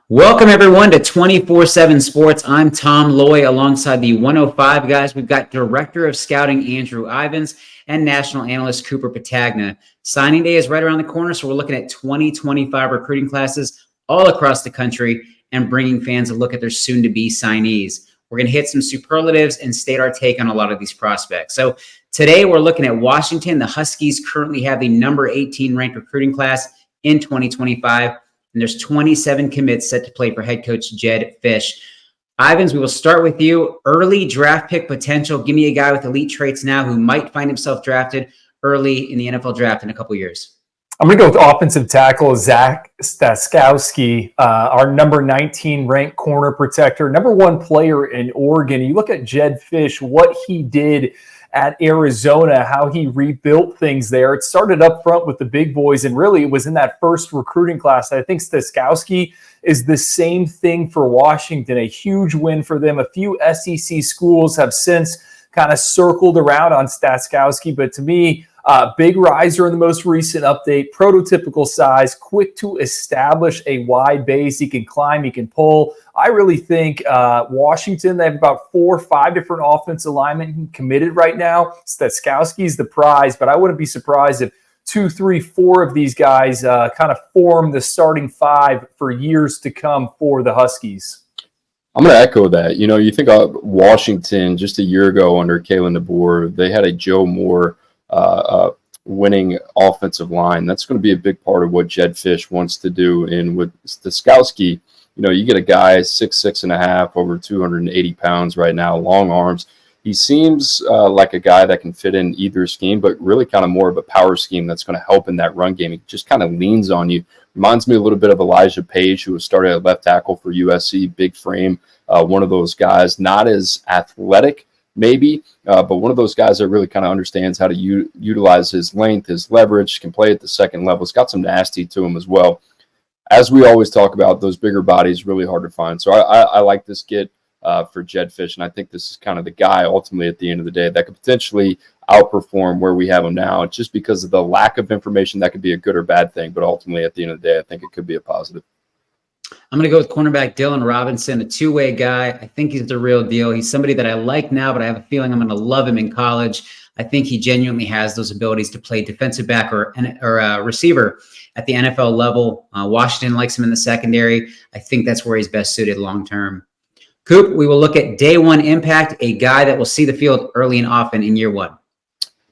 Welcome, everyone, to 24/7 Sports. I'm Tom Loy alongside the 105 guys. We've got Director of Scouting Andrew Ivins and National Analyst Cooper Patagna. Signing day is right around the corner, so we're looking at 2025 recruiting classes all across the country and bringing fans a look at their soon-to-be signees. We're going to hit some superlatives and state our take on a lot of these prospects. So today we're looking at Washington. The Huskies currently have the number 18 ranked recruiting class in 2025. And there's 27 commits set to play for head coach Jedd Fisch. Ivins, we will start with you. Early draft pick potential. Give me a guy with elite traits now who might find himself drafted early in the NFL draft in a couple years. I'm going to go with offensive tackle Zach Staskowski, our number 19 ranked corner protector, number one player in Oregon. You look at Jedd Fisch, what he did at Arizona, how he rebuilt things there. It started up front with the big boys, and really it was in that first recruiting class. I think Staskowski is the same thing for Washington, a huge win for them. A few SEC schools have since kind of circled around on Staskowski, but to me, big riser in the most recent update, prototypical size, quick to establish a wide base. He can climb, he can pull. I really think Washington, they have about 4 or 5 different offensive linemen committed right now. Staskowski's the prize, but I wouldn't be surprised if 2, 3, 4 of these guys kind of form the starting 5 for years to come for the Huskies. I'm going to echo that. You know, you think of Washington just a year ago under Kalen DeBoer, they had a Joe Moore winning offensive line. That's going to be a big part of what Jedd Fisch wants to do. And with Staskowski, you know, you get a guy 6'6.5", over 280 pounds right now, long arms. He seems like a guy that can fit in either scheme, but really kind of more of a power scheme that's going to help in that run game. He just kind of leans on you. Reminds me a little bit of Elijah Page, who was started at left tackle for USC, big frame, one of those guys, not as athletic, maybe, but one of those guys that really kind of understands how to utilize his length, his leverage, can play at the second level. It's got some nasty to him as well. As we always talk about, those bigger bodies really hard to find. So I like this kid for Jedd Fisch, and I think this is kind of the guy ultimately at the end of the day that could potentially outperform where we have him now, just because of the lack of information. That could be a good or bad thing, but ultimately at the end of the day, I think it could be a positive. I'm going to go with cornerback Dylan Robinson, a two-way guy. I think he's the real deal. He's somebody that I like now, but I have a feeling I'm going to love him in college. I think he genuinely has those abilities to play defensive back or receiver at the NFL level. Washington likes him in the secondary. I think that's where he's best suited long-term. Coop, we will look at day one impact, a guy that will see the field early and often in year one.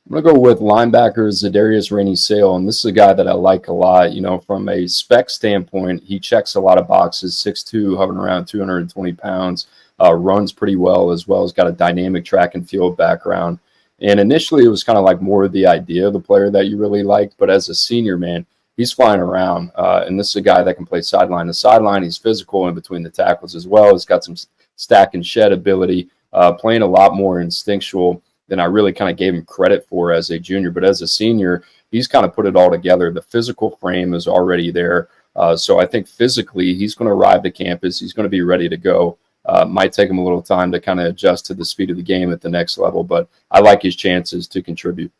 I'm going to go with linebacker Za'Darius Rainey-Sale, and this is a guy that I like a lot. You know, from a spec standpoint, he checks a lot of boxes, 6'2", hovering around 220 pounds, runs pretty well as well. He's got a dynamic track and field background. And initially, it was kind of like more of the idea of the player that you really liked, but as a senior, man, he's flying around, and this is a guy that can play sideline to sideline. He's physical in between the tackles as well. He's got some stack and shed ability, playing a lot more instinctual than I really kind of gave him credit for as a junior. But as a senior, he's kind of put it all together. The physical frame is already there. So I think physically he's going to arrive to campus. He's going to be ready to go. Might take him a little time to kind of adjust to the speed of the game at the next level, but I like his chances to contribute.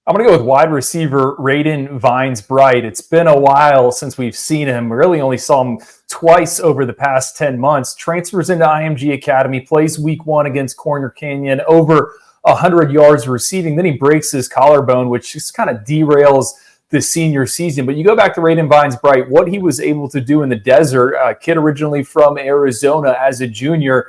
I'm going to go with wide receiver Raiden Vines-Bright. It's been a while since we've seen him. We really only saw him twice over the past 10 months. Transfers into IMG Academy, plays week 1 against Corner Canyon, over 100 yards receiving. Then he breaks his collarbone, which just kind of derails the senior season. But you go back to Raiden Vines-Bright, what he was able to do in the desert, a kid originally from Arizona as a junior,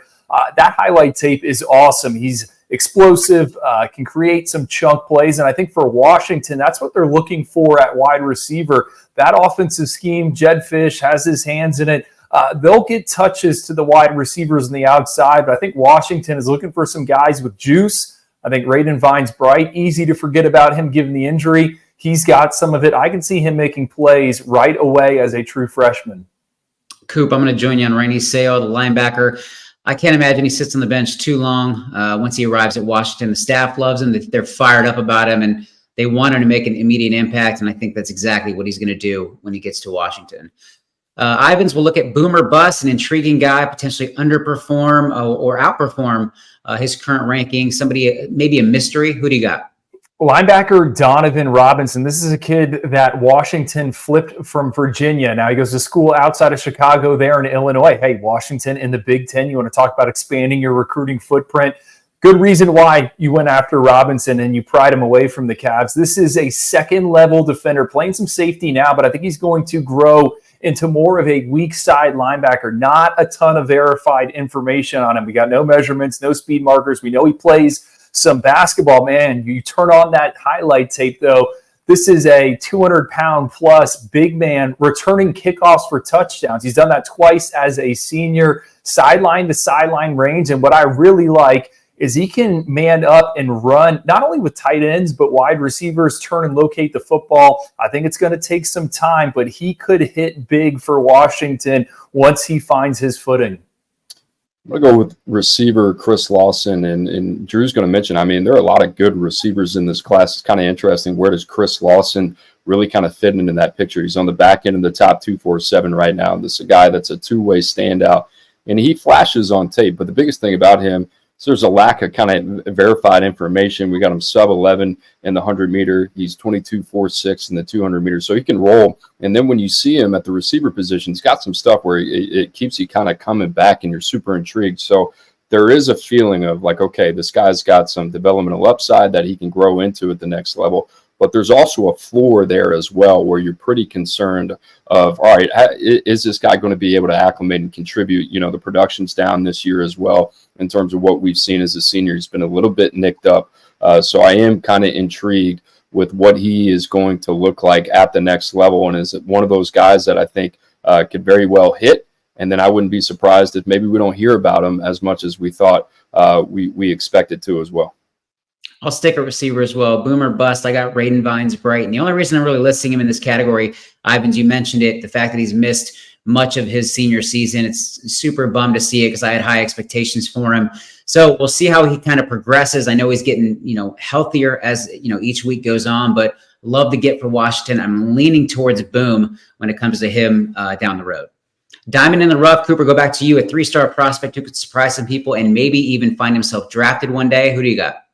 that highlight tape is awesome. He's explosive, can create some chunk plays. And I think for Washington, that's what they're looking for at wide receiver. That offensive scheme, Jedd Fisch has his hands in it. They'll get touches to the wide receivers on the outside, but I think Washington is looking for some guys with juice. I think Raiden Vines-Bright, easy to forget about him given the injury. He's got some of it. I can see him making plays right away as a true freshman. Coop, I'm going to join you on Rainey-Sale, the linebacker. I can't imagine he sits on the bench too long once he arrives at Washington. The staff loves him. They're fired up about him, and they want him to make an immediate impact, and I think that's exactly what he's going to do when he gets to Washington. Ivins will look at Boomer Bust, an intriguing guy, potentially underperform or outperform his current ranking. Somebody, maybe a mystery. Who do you got? Linebacker Donovan Robinson. This is a kid that Washington flipped from Virginia. Now he goes to school outside of Chicago there in Illinois. Hey, Washington in the Big Ten. You want to talk about expanding your recruiting footprint? Good reason why you went after Robinson and you pried him away from the Cavs. This is a second-level defender playing some safety now, but I think he's going to grow into more of a weak side linebacker. Not a ton of verified information on him. We got no measurements, no speed markers. We know he plays some basketball. Man, you turn on that highlight tape, though, this is a 200-pound plus big man returning kickoffs for touchdowns. He's done that twice as a senior, sideline to sideline range. And what I really like is he can man up and run, not only with tight ends, but wide receivers, turn and locate the football. I think it's going to take some time, but he could hit big for Washington once he finds his footing. I'm going to go with receiver Chris Lawson, and Drew's going to mention, I mean, there are a lot of good receivers in this class. It's kind of interesting. Where does Chris Lawson really kind of fit into that picture? He's on the back end of the top 247 right now. This is a guy that's a two-way standout, and he flashes on tape. But the biggest thing about him, so there's a lack of kind of verified information. We got him sub 11 in the 100-meter. He's 22.46 in the 200-meter. So he can roll. And then when you see him at the receiver position, he's got some stuff where it keeps you kind of coming back and you're super intrigued. So there is a feeling of like, okay, this guy's got some developmental upside that he can grow into at the next level. But there's also a floor there as well where you're pretty concerned of, all right, is this guy going to be able to acclimate and contribute? You know, the production's down this year as well in terms of what we've seen as a senior. He's been a little bit nicked up. So I am kind of intrigued with what he is going to look like at the next level, and is one of those guys that I think could very well hit. And then I wouldn't be surprised if maybe we don't hear about him as much as we thought we expected to as well. I'll stick a receiver as well. Boomer bust. I got Raiden Vines Bright. And the only reason I'm really listing him in this category, Ivans, you mentioned it, the fact that he's missed much of his senior season. It's super bummed to see it because I had high expectations for him. So we'll see how he kind of progresses. I know he's getting, healthier as, each week goes on, but love to get for Washington. I'm leaning towards Boom when it comes to him down the road. Diamond in the rough, Cooper, go back to you. A 3-star prospect who could surprise some people and maybe even find himself drafted one day. Who do you got?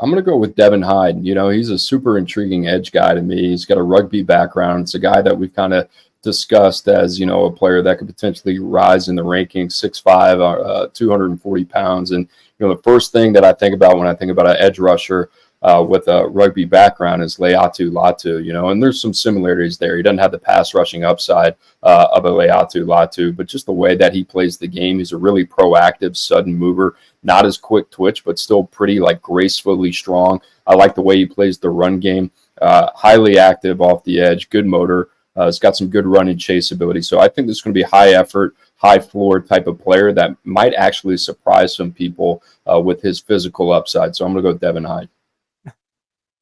I'm going to go with Devin Hyde. He's a super intriguing edge guy to me. He's got a rugby background. It's a guy that we've kind of discussed as, a player that could potentially rise in the rankings, 6'5", 240 pounds. And, the first thing that I think about when I think about an edge rusher with a rugby background is Laiatu Latu, and there's some similarities there. He doesn't have the pass rushing upside of a Laiatu Latu, but just the way that he plays the game, he's a really proactive, sudden mover, not as quick twitch, but still pretty gracefully strong. I like the way he plays the run game, highly active off the edge, good motor. It's got some good run and chase ability. So I think this is going to be a high effort, high floor type of player that might actually surprise some people with his physical upside. So I'm going to go with Devin Hyde.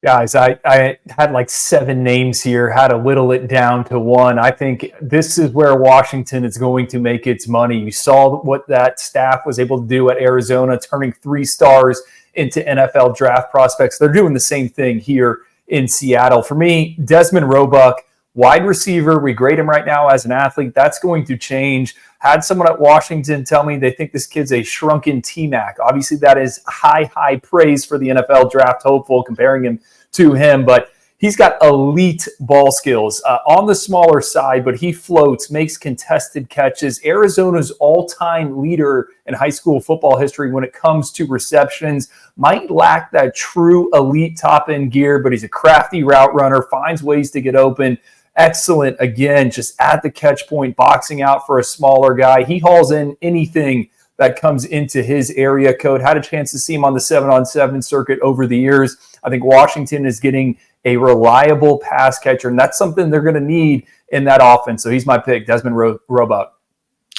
Guys, I had 7 names here, had to whittle it down to one. I think this is where Washington is going to make its money. You saw what that staff was able to do at Arizona, turning 3 stars into NFL draft prospects. They're doing the same thing here in Seattle. For me, Desmond Roebuck, wide receiver. We grade him right now as an athlete. That's going to change. Had someone at Washington tell me they think this kid's a shrunken T-Mac. Obviously, that is high praise for the NFL draft hopeful, comparing him to him. But he's got elite ball skills on the smaller side, but he floats, makes contested catches. Arizona's all-time leader in high school football history when it comes to receptions. Might lack that true elite top-end gear, but he's a crafty route runner, finds ways to get open. Excellent, again, just at the catch point, boxing out for a smaller guy. He hauls in anything that comes into his area code. Had a chance to see him on the 7-on-7 circuit over the years. I think Washington is getting a reliable pass catcher, and that's something they're going to need in that offense. So he's my pick, Desmond Roebuck.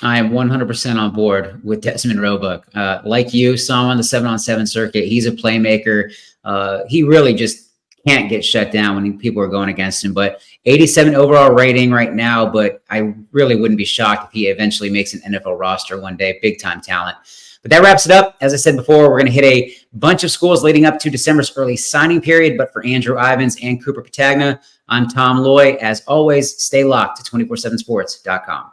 I am 100% on board with Desmond Roebuck. Like you, saw him on the 7-on-7 circuit. He's a playmaker. He really just can't get shut down when people are going against him. But 87 overall rating right now, but I really wouldn't be shocked if he eventually makes an NFL roster one day. Big time talent. But that wraps it up. As I said before, we're going to hit a bunch of schools leading up to December's early signing period. But for Andrew Ivans and Cooper Patagna, I'm Tom Loy. As always, stay locked to 247sports.com.